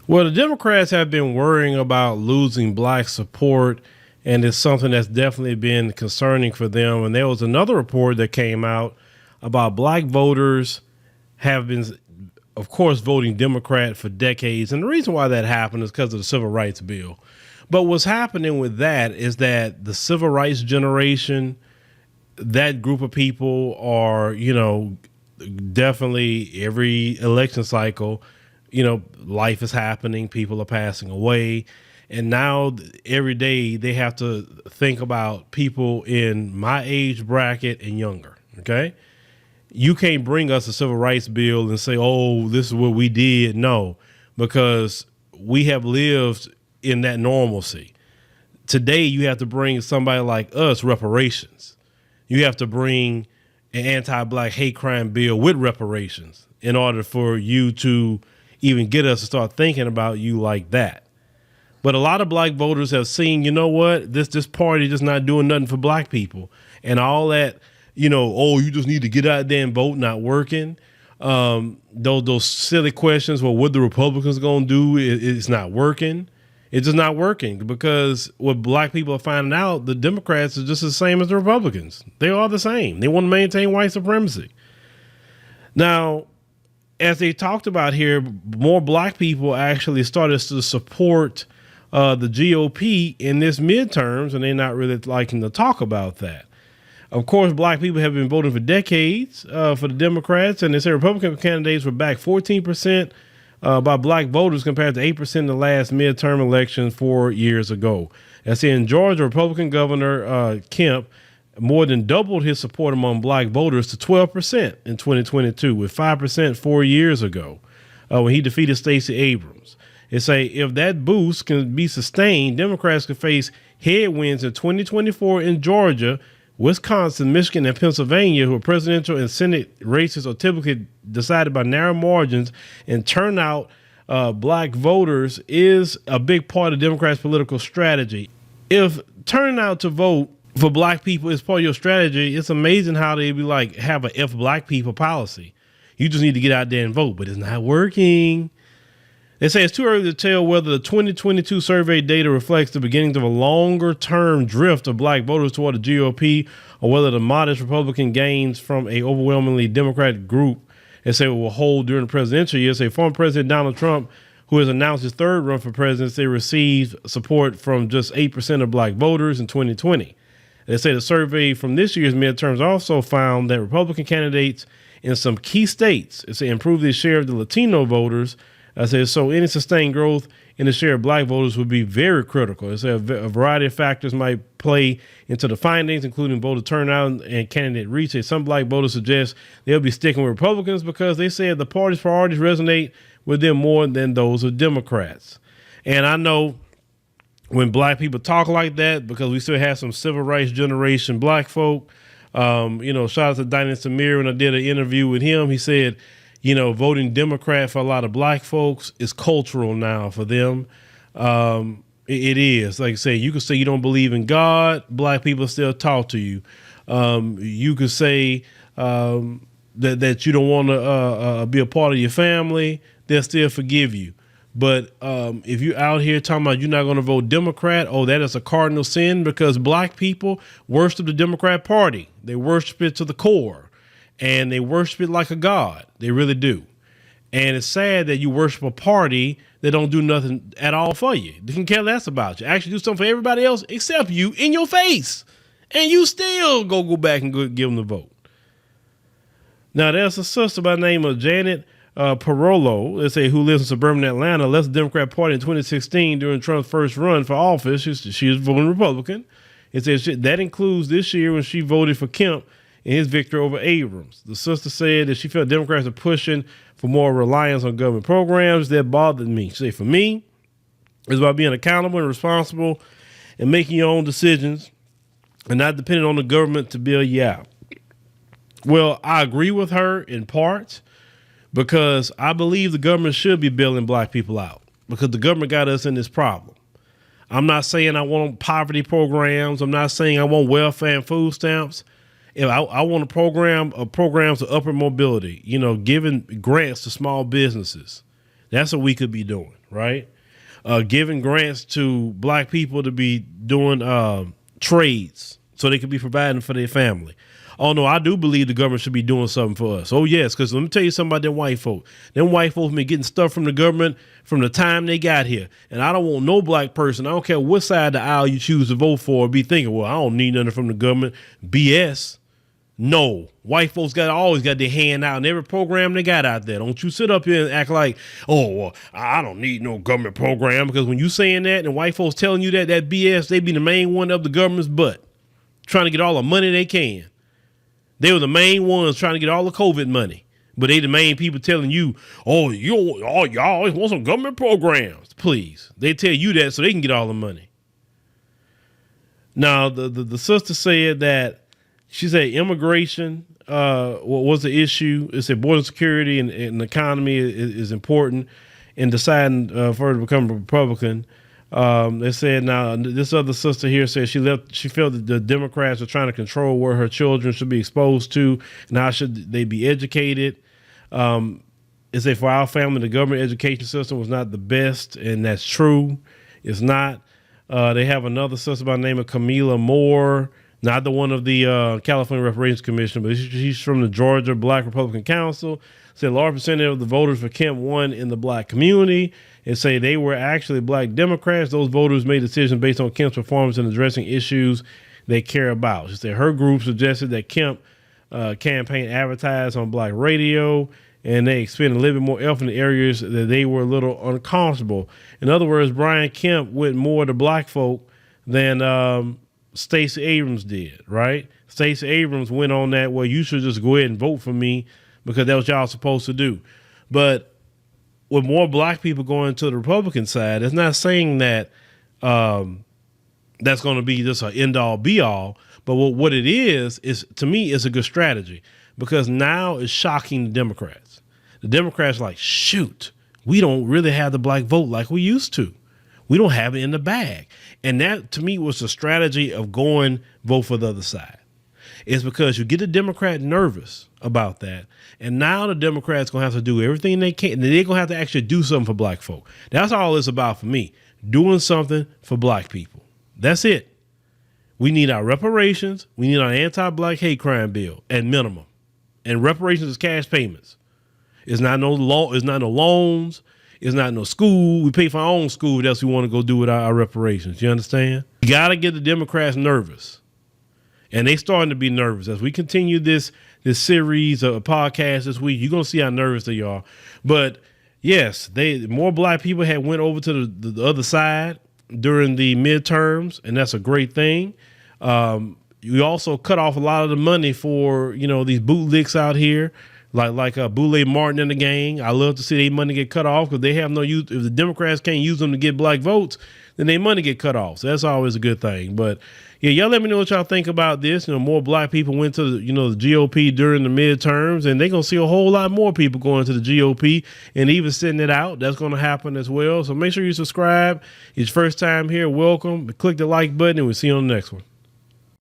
Well, the Democrats have been worrying about losing black support, and it's something that's definitely been concerning for them. And there was another report that came out about black voters have been, of course, voting Democrat for decades. And the reason why that happened is because of the Civil Rights Bill. But what's happening with that is that the Civil Rights generation, that group of people are, definitely every election cycle, life is happening, people are passing away. And now every day they have to think about people in my age bracket and younger. Okay. You can't bring us a civil rights bill and say, oh, this is what we did. No, because we have lived in that normalcy. Today, you have to bring somebody like us reparations. You have to bring an anti-black hate crime bill with reparations in order for you to even get us to start thinking about you like that. But a lot of black voters have seen, you know what, this party just not doing nothing for black people, and all that, oh, you just need to get out there and vote, not working. Those silly questions, well, what the Republicans gonna do? It's not working. It's just not working because what black people are finding out, the Democrats are just the same as the Republicans. They are the same. They want to maintain white supremacy. Now, as they talked about here, more black people actually started to support the GOP in this midterms, and they're not really liking to talk about that. Of course, black people have been voting for decades for the Democrats, and they say Republican candidates were back 14% by black voters compared to 8% in the last midterm election 4 years ago. As in Georgia, Republican Governor Kemp more than doubled his support among black voters to 12% in 2022, with 5% 4 years ago when he defeated Stacey Abrams. They say if that boost can be sustained, Democrats could face headwinds in 2024 in Georgia, Wisconsin, Michigan, and Pennsylvania, where presidential and Senate races are typically decided by narrow margins, and turnout black voters is a big part of Democrats' political strategy. If turning out to vote for black people is part of your strategy, it's amazing how they be like have a F black people policy. You just need to get out there and vote, but it's not working. They say it's too early to tell whether the 2022 survey data reflects the beginnings of a longer-term drift of black voters toward the GOP, or whether the modest Republican gains from a overwhelmingly Democratic group, they say, will hold during the presidential year. Say former President Donald Trump, who has announced his third run for presidency, received support from just 8% of black voters in 2020. They say the survey from this year's midterms also found that Republican candidates in some key states, they say, improved their share of the Latino voters. I said, so any sustained growth in the share of black voters would be very critical. I said a variety of factors might play into the findings, including voter turnout and candidate reach. Some black voters suggest they'll be sticking with Republicans because they said the party's priorities resonate with them more than those of Democrats. And I know when black people talk like that, because we still have some civil rights generation black folk, shout out to Diane Samir. When I did an interview with him, he said, voting Democrat for a lot of black folks is cultural now for them. It is. Like I say, you could say you don't believe in God, black people still talk to you. You could say that you don't want to be a part of your family, they'll still forgive you. But if you're out here talking about you're not going to vote Democrat, that is a cardinal sin, because black people worship the Democrat Party. They worship it to the core. And they worship it like a god. They really do. And it's sad that you worship a party that don't do nothing at all for you. They can care less about you. Actually do something for everybody else except you in your face. And you still go back and give them the vote. Now, there's a sister by the name of Janet Parolo, let's say, who lives in suburban Atlanta, left the Democrat Party in 2016 during Trump's first run for office. She was voting Republican. It says that includes this year when she voted for Kemp in his victory over Abrams. The sister said that she felt Democrats are pushing for more reliance on government programs. That bothered me. She said, for me, it's about being accountable and responsible and making your own decisions and not depending on the government to bail you out. Well, I agree with her in part, because I believe the government should be bailing black people out, because the government got us in this problem. I'm not saying I want poverty programs. I'm not saying I want welfare and food stamps. If I want a programs of upward mobility, giving grants to small businesses. That's what we could be doing, right? Giving grants to black people to be doing trades so they could be providing for their family. Oh, no, I do believe the government should be doing something for us. Oh, yes, because let me tell you something about them white folk. Them white folks been getting stuff from the government from the time they got here. And I don't want no black person, I don't care what side of the aisle you choose to vote for, be thinking, well, I don't need nothing from the government. BS. No, white folks always got their hand out in every program they got out there. Don't you sit up here and act like, oh, well, I don't need no government program, because when you saying that and white folks telling you that BS, they be the main one up the government's butt, trying to get all the money they can. They were the main ones trying to get all the COVID money, but they the main people telling you, y'all always want some government programs. Please, they tell you that so they can get all the money. Now, the sister said that. She said immigration was the issue. It said border security and the economy is important in deciding for her to become a Republican. They said now this other sister here said she felt that the Democrats are trying to control where her children should be exposed to and how should they be educated. It said for our family, the government education system was not the best, and that's true. It's not. They have another sister by the name of Camila Moore. Not the one of the California Reparations Commission, but she's from the Georgia Black Republican Council. Said a large percentage of the voters for Kemp won in the black community, and say they were actually black Democrats. Those voters made decisions based on Kemp's performance in addressing issues they care about. She said her group suggested that Kemp campaign advertised on black radio, and they expended a little bit more effort in areas that they were a little uncomfortable. In other words, Brian Kemp went more to black folk than Stacey Abrams did, right? Stacey Abrams went on that, well, you should just go ahead and vote for me because that's what y'all supposed to do. But with more black people going to the Republican side, it's not saying that that's going to be just an end all be all. But what it is to me, is a good strategy, because now it's shocking the Democrats. The Democrats are like, shoot, we don't really have the black vote like we used to. We don't have it in the bag. And that, to me, was the strategy of going vote for the other side. It's because you get the Democrat nervous about that. And now the Democrats going to have to do everything they can. And they're going to have to actually do something for black folk. That's all it's about for me. Doing something for black people. That's it. We need our reparations. We need our anti-black hate crime bill at minimum. And reparations is cash payments. It's not no it's not no loans. It's not no school. We pay for our own school. That's what we want to go do with our reparations. You understand? You got to get the Democrats nervous. And they starting to be nervous. As we continue this series of podcasts this week, you're going to see how nervous they are. But yes, more black people had went over to the other side during the midterms, and that's a great thing. You also cut off a lot of the money for, these bootlicks out here. Like Boulay Martin and the gang. I love to see their money get cut off because they have no use. If the Democrats can't use them to get black votes, then their money get cut off. So that's always a good thing. But yeah, y'all let me know what y'all think about this. More black people went to the GOP during the midterms, and they're going to see a whole lot more people going to the GOP and even sitting it out. That's going to happen as well. So make sure you subscribe. It's your first time here. Welcome. Click the like button, and we'll see you on the next one.